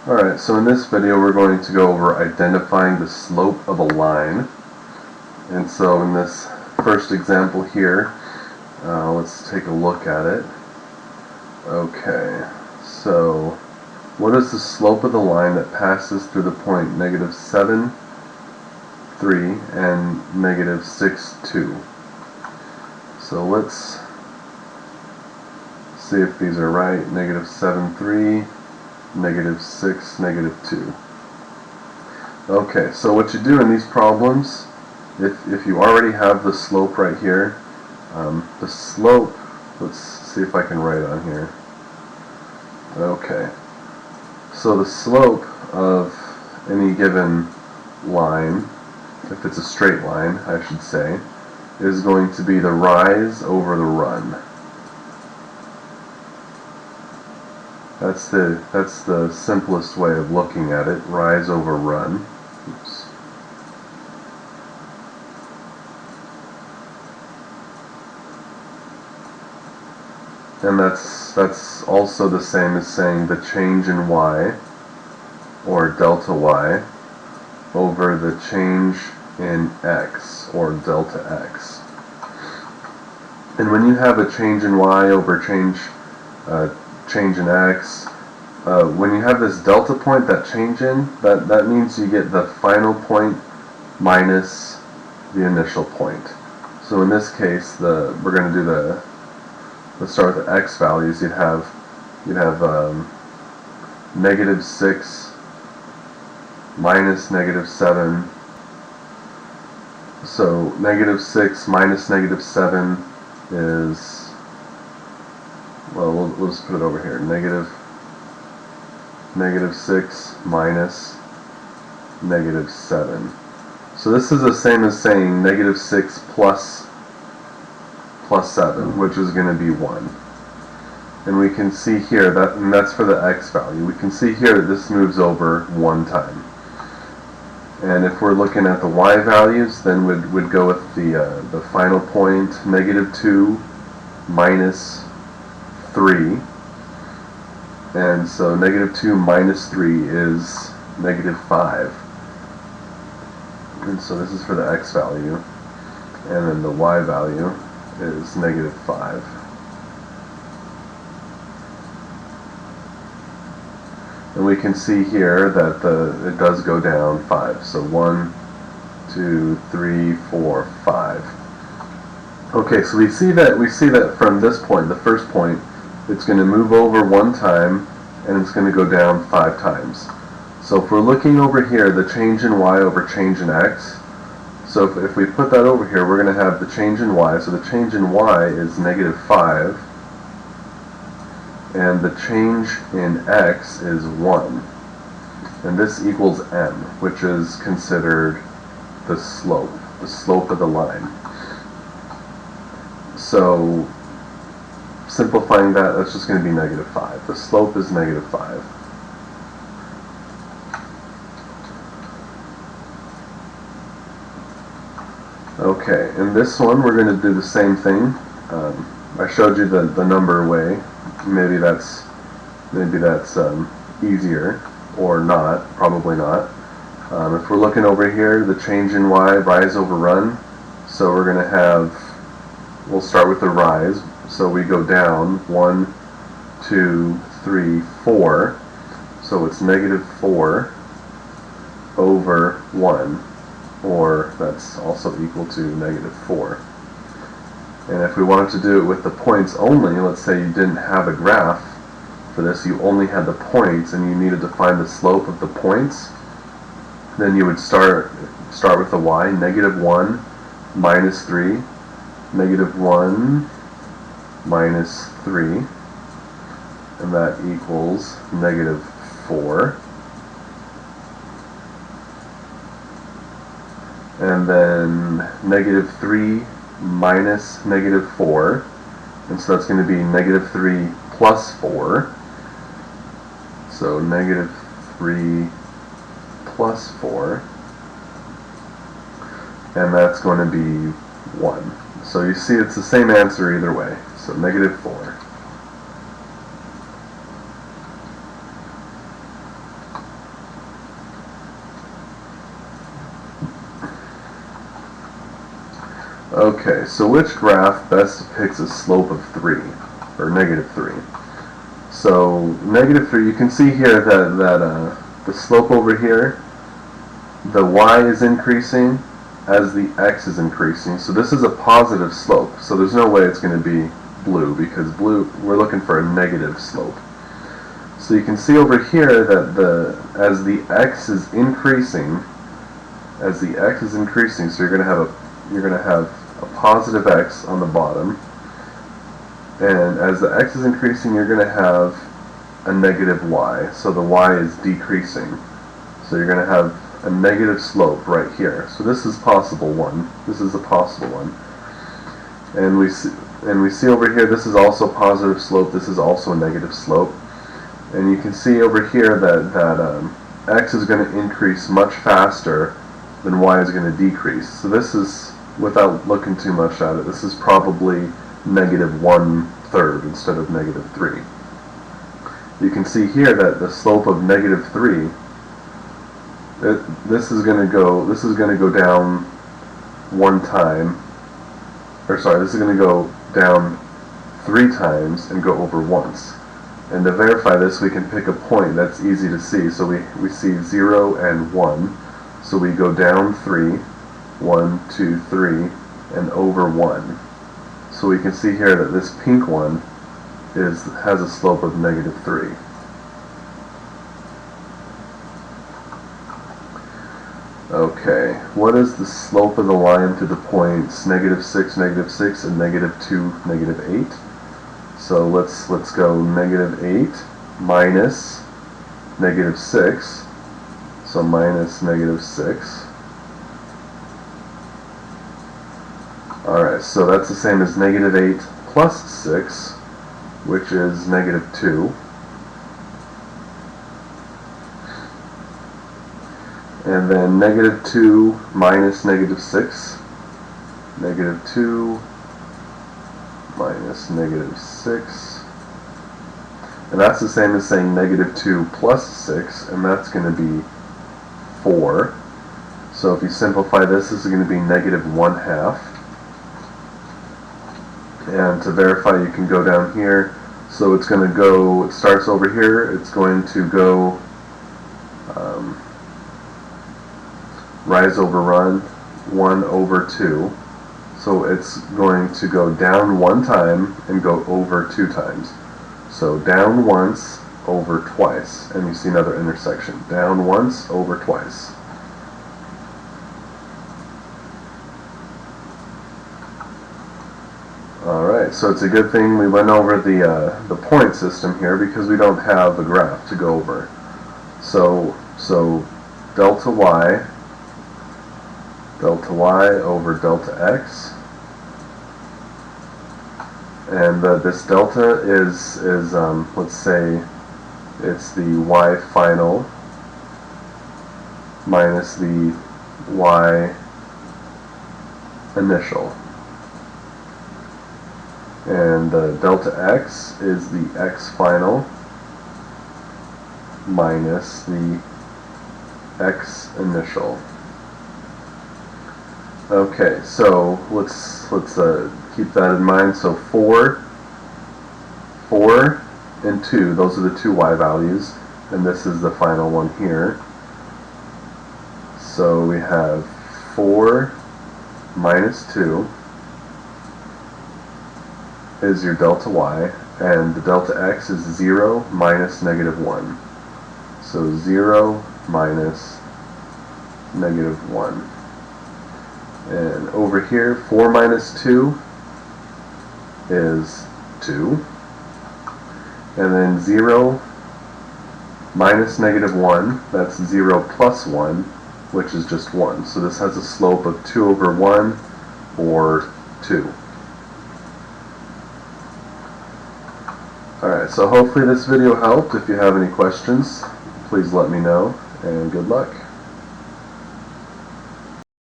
Alright, so in this video we're going to go over identifying the slope of a line. And so in this first example here, let's take a look at it. Okay, so what is the slope of the line that passes through the point -7, 3 and -6, 2? So let's see if these are right. -7, 3, -6, -2. Okay, so what you do in these problems, if you already have the slope right here, the slope, let's see if I can write on here. Okay, so the slope of any given line, if it's a straight line, I should say, is going to be the rise over the run. That's the simplest way of looking at it, rise over run. Oops. And that's also the same as saying the change in y, or delta y, over the change in x, or delta x. And when you have a change in y over change in x, when you have this delta point, that change in, that means you get the final point minus the initial point. So in this case, we're going to do let's start with the x values. You'd have -6 minus -7. So -6 minus -7 is, well, we'll just put it over here. -6 minus -7. So this is the same as saying -6 plus 7, which is going to be 1. And we can see here, and that's for the x value. We can see here that this moves over 1 time. And if we're looking at the y values, then we'd go with the final point, -2 minus 3. And so -2 minus 3 is -5. And so this is for the x value. And then the y value is -5. And we can see here that it does go down 5. So 1, 2, 3, 4, 5. Okay, so we see that from this point, the first point, it's going to move over 1 time, and it's going to go down 5 times. So if we're looking over here, the change in y over change in x, so if we put that over here, we're going to have the change in y. So the change in y is -5, and the change in x is 1. And this equals m, which is considered the slope of the line. So simplifying that's just going to be -5. The slope is -5. Okay, in this one we're going to do the same thing. I showed you the number way. Maybe that's easier, or not. Probably not. If we're looking over here, the change in y, rise over run. So we're going to have, we'll start with the rise. So we go down 1, 2, 3, 4. So it's -4 over 1. Or that's also equal to -4. And if we wanted to do it with the points only, let's say you didn't have a graph for this, you only had the points and you needed to find the slope of the points, then you would start with the y, -1 minus 3, -1 minus 3, and that equals -4. And then -3 minus -4, and so that's going to be -3 plus 4. So -3 plus 4, and that's going to be 1. So you see it's the same answer either way. So -4. Okay, so which graph best depicts a slope of 3, or negative 3? So negative 3, you can see here that the slope over here, the y is increasing as the x is increasing. So this is a positive slope. So there's no way it's going to be blue, because blue, we're looking for a negative slope. So you can see over here that as the x is increasing, so you're going to have a positive x on the bottom, and as the x is increasing, you're going to have a negative y. So the y is decreasing. So you're going to have a negative slope right here. So this is possible one. This is a possible one. And we see over here, this is also a positive slope. This is also a negative slope. And you can see over here that x is going to increase much faster than y is going to decrease. So this is, without looking too much at it, this is probably negative 1/3 instead of negative 3. You can see here that the slope of negative 3, this is going to go down one time, this is going to go down 3 times and go over once. And to verify this, we can pick a point that's easy to see. So we see 0 and 1. So we go down 3, 1, 2, 3, and over 1. So we can see here that this pink one has a slope of negative 3. Okay, what is the slope of the line to the points negative 6, and negative 2, negative 8? So let's go negative 8 minus negative 6. So minus negative 6. Alright, so that's the same as negative 8 plus 6, which is negative 2. And then negative 2 minus negative 6. Negative 2 minus negative 6. And that's the same as saying negative 2 plus 6, and that's going to be 4. So if you simplify this, this is going to be negative 1/2. And to verify, you can go down here. So it's going to go, it starts over here, it's going to go rise over run 1/2. So it's going to go down one time and go over 2 times. So down once, over twice. And you see another intersection. Down once, over twice. Alright, so it's a good thing we went over the point system here, because we don't have a graph to go over. So delta y over delta x, and this delta is let's say it's the y final minus the y initial, and delta x is the x final minus the x initial. Okay, so let's keep that in mind. So 4 and 2, those are the two y values, and this is the final one here. So we have 4 minus 2 is your delta y, and the delta x is 0 minus negative 1. So 0 minus negative 1. And over here, 4 minus 2 is 2. And then 0 minus negative 1, that's 0 plus 1, which is just 1. So this has a slope of 2/1, or 2. Alright, so hopefully this video helped. If you have any questions, please let me know, and good luck.